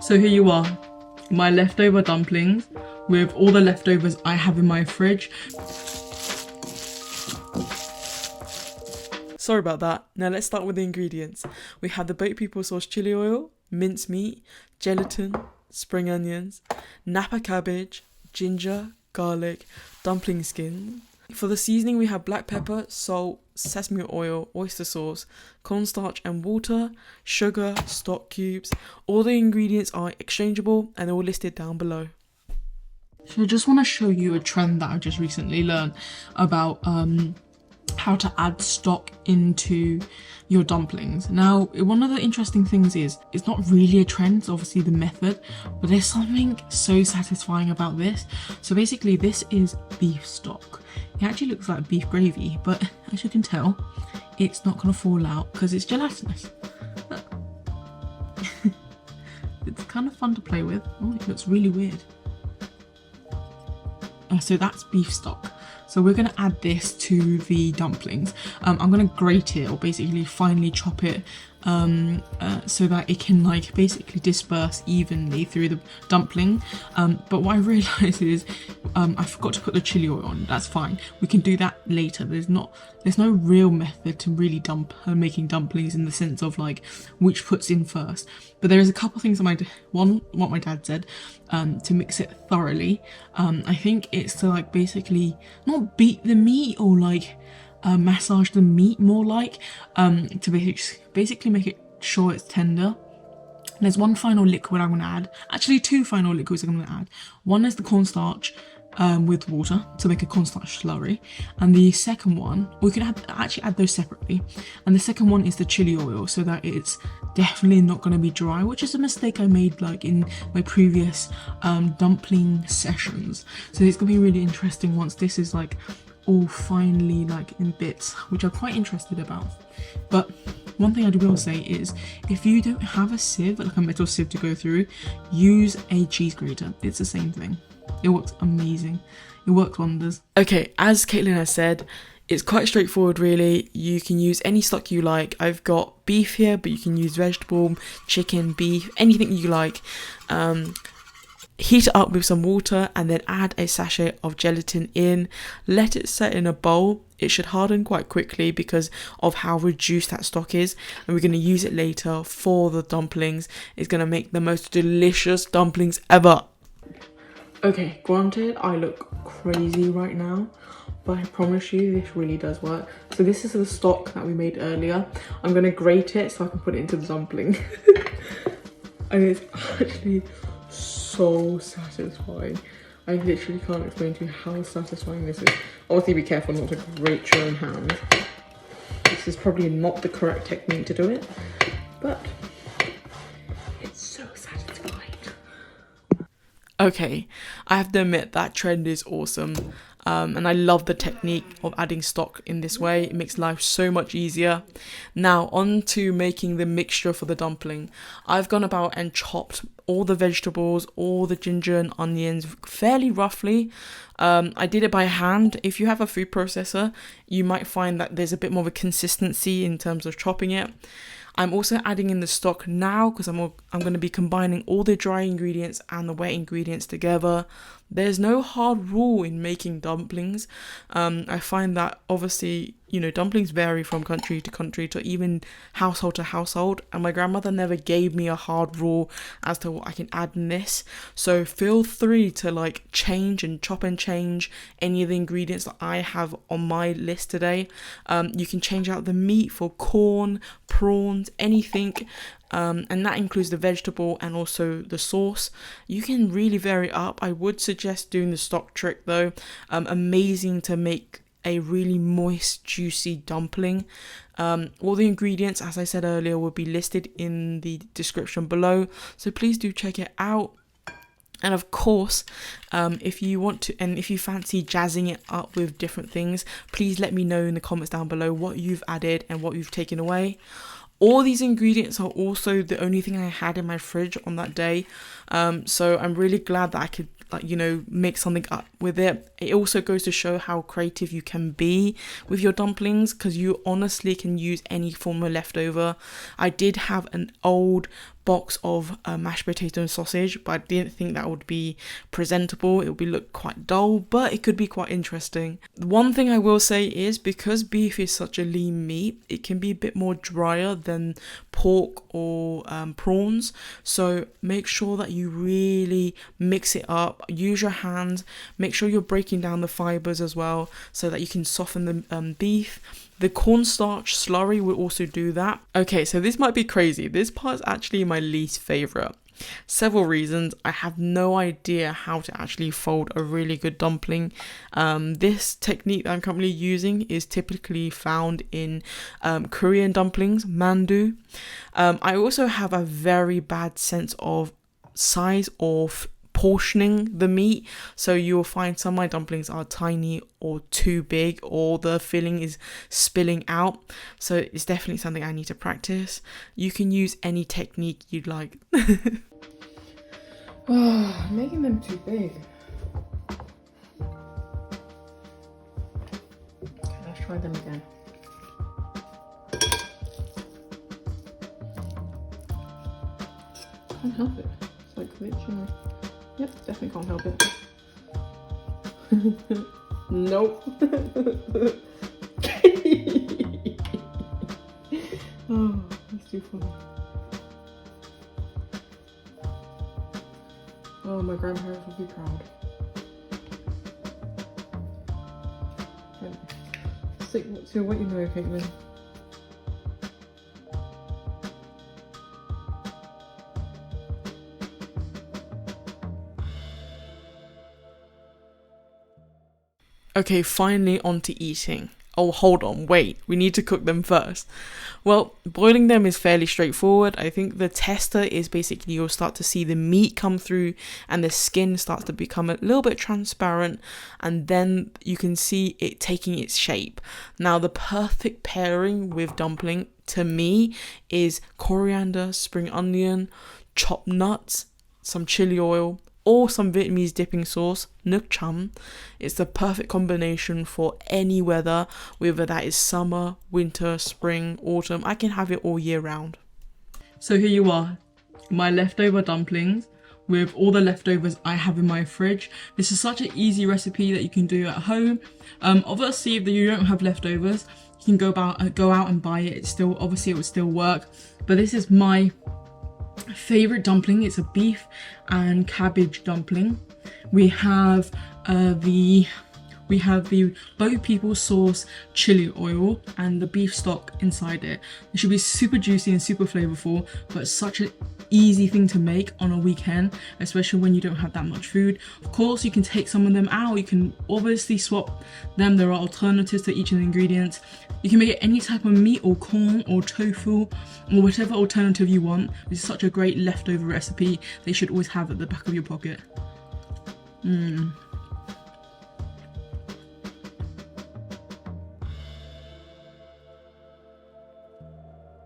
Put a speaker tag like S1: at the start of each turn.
S1: So here you are, my leftover dumplings with all the leftovers I have in my fridge. Sorry about that. Now let's start with the ingredients. We have the baked people sauce chili oil, mincemeat, gelatin, spring onions, Napa cabbage, ginger, garlic, dumpling skin. For the seasoning we have black pepper, salt, sesame oil, oyster sauce, cornstarch and water, sugar, stock cubes. All the ingredients are exchangeable and they're all listed down below. So I just want to show you a trend that I just recently learned about how to add stock into your dumplings. Now, one of the interesting things is it's not really a trend, it's obviously the method, but there's something so satisfying about this. So basically this is beef stock. It actually looks like beef gravy, but as you can tell, it's not going to fall out because it's gelatinous. It's kind of fun to play with. Oh, it looks really weird. So that's beef stock. So we're going to add this to the dumplings. I'm going to grate it, or basically finely chop it, so that it can like basically disperse evenly through the dumpling. But what I realised is I forgot to put the chili oil on. That's fine. We can do that later. There's no real method to really making dumplings in the sense of like which puts in first. But there is a couple things that what my dad said, to mix it thoroughly. I think it's to like basically not beat the meat or like massage the meat, more like to basically make it sure it's tender. There's one final liquid I'm going to add, actually two final liquids I'm going to add. One is the cornstarch with water to make a cornstarch slurry, and the second one, we can actually add those separately, and the second one is the chili oil, so that it's definitely not going to be dry, which is a mistake I made like in my previous dumpling sessions. So it's going to be really interesting once this is like all finely like in bits, which I'm quite interested about. But one thing I will say is, if you don't have a sieve, like a metal sieve to go through, use a cheese grater. It's the same thing. It works amazing. It works wonders. Okay, as Caitlin has said, it's quite straightforward really. You can use any stock you like. I've got beef here, but you can use vegetable, chicken, beef, anything you like. Heat it up with some water and then add a sachet of gelatin in. Let it set in a bowl. It should harden quite quickly because of how reduced that stock is, and we're going to use it later for the dumplings. It's going to make the most delicious dumplings ever. Okay, granted I look crazy right now, but I promise you this really does work. So this is the stock that we made earlier. I'm going to grate it so I can put it into the dumpling. And it's actually so satisfying. I literally can't explain to you how satisfying this is. Obviously be careful not to grate your own hands. This is probably not the correct technique to do it, but it's so satisfying. Okay, I have to admit that trend is awesome. And I love the technique of adding stock in this way. It makes life so much easier. Now on to making the mixture for the dumpling. I've gone about and chopped all the vegetables, all the ginger and onions fairly roughly. I did it by hand. If you have a food processor, you might find that there's a bit more of a consistency in terms of chopping it. I'm also adding in the stock now because I'm going to be combining all the dry ingredients and the wet ingredients together. There's no hard rule in making dumplings. I find that obviously, you know, dumplings vary from country to country to even household to household, and my grandmother never gave me a hard rule as to what I can add in this. So feel free to like change and chop and change any of the ingredients that I have on my list today. You can change out the meat for corn, prawns, anything. And that includes the vegetable and also the sauce. You can really vary it up. I would suggest doing the stock trick though. Amazing to make a really moist, juicy dumpling. All the ingredients, as I said earlier, will be listed in the description below, so please do check it out. And of course, if you want to, and if you fancy jazzing it up with different things, please let me know in the comments down below what you've added and what you've taken away. All these ingredients are also the only thing I had in my fridge on that day. So I'm really glad that I could, make something up with it. It also goes to show how creative you can be with your dumplings, because you honestly can use any form of leftover. I did have an old box of mashed potato and sausage, but I didn't think that would be presentable. It would be look quite dull, but it could be quite interesting. One thing I will say is, because beef is such a lean meat, it can be a bit more drier than pork or prawns, so make sure that you really mix it up. Use your hands, make sure you're breaking down the fibers as well so that you can soften the beef. The cornstarch slurry will also do that. Okay, so this might be crazy. This part is actually my least favorite. Several reasons. I have no idea how to actually fold a really good dumpling. This technique that I'm currently using is typically found in Korean dumplings, mandu. I also have a very bad sense of size of portioning the meat, so you'll find some of my dumplings are tiny or too big, or the filling is spilling out, so it's definitely something I need to practice. You can use any technique you'd like. Oh, making them too big. Okay, let's try them again. Can't help it, it's like glitching. Yep, definitely can't help it. Nope. Oh, that's too funny. Oh, my grandparents will be proud. So what you know, Caitlin? Okay, finally on to eating. Oh, hold on, wait, we need to cook them first. Well, boiling them is fairly straightforward. I think the tester is basically you'll start to see the meat come through and the skin starts to become a little bit transparent, and then you can see it taking its shape. Now, the perfect pairing with dumpling to me is coriander, spring onion, chopped nuts, some chili oil, or some Vietnamese dipping sauce, nước chấm. It's the perfect combination for any weather, whether that is summer, winter, spring, autumn. I can have it all year round. So here you are, my leftover dumplings with all the leftovers I have in my fridge. This is such an easy recipe that you can do at home. Obviously, if you don't have leftovers, you can go out and buy it. It would still work. But this is my favorite dumpling. It's a beef and cabbage dumpling. We have the both people's sauce, chili oil, and the beef stock inside it. It should be super juicy and super flavorful, but such an easy thing to make on a weekend, especially when you don't have that much food. Of course, you can take some of them out. You can obviously swap them. There are alternatives to each of the ingredients. You can make it any type of meat or corn or tofu or whatever alternative you want. It's such a great leftover recipe that you should always have at the back of your pocket.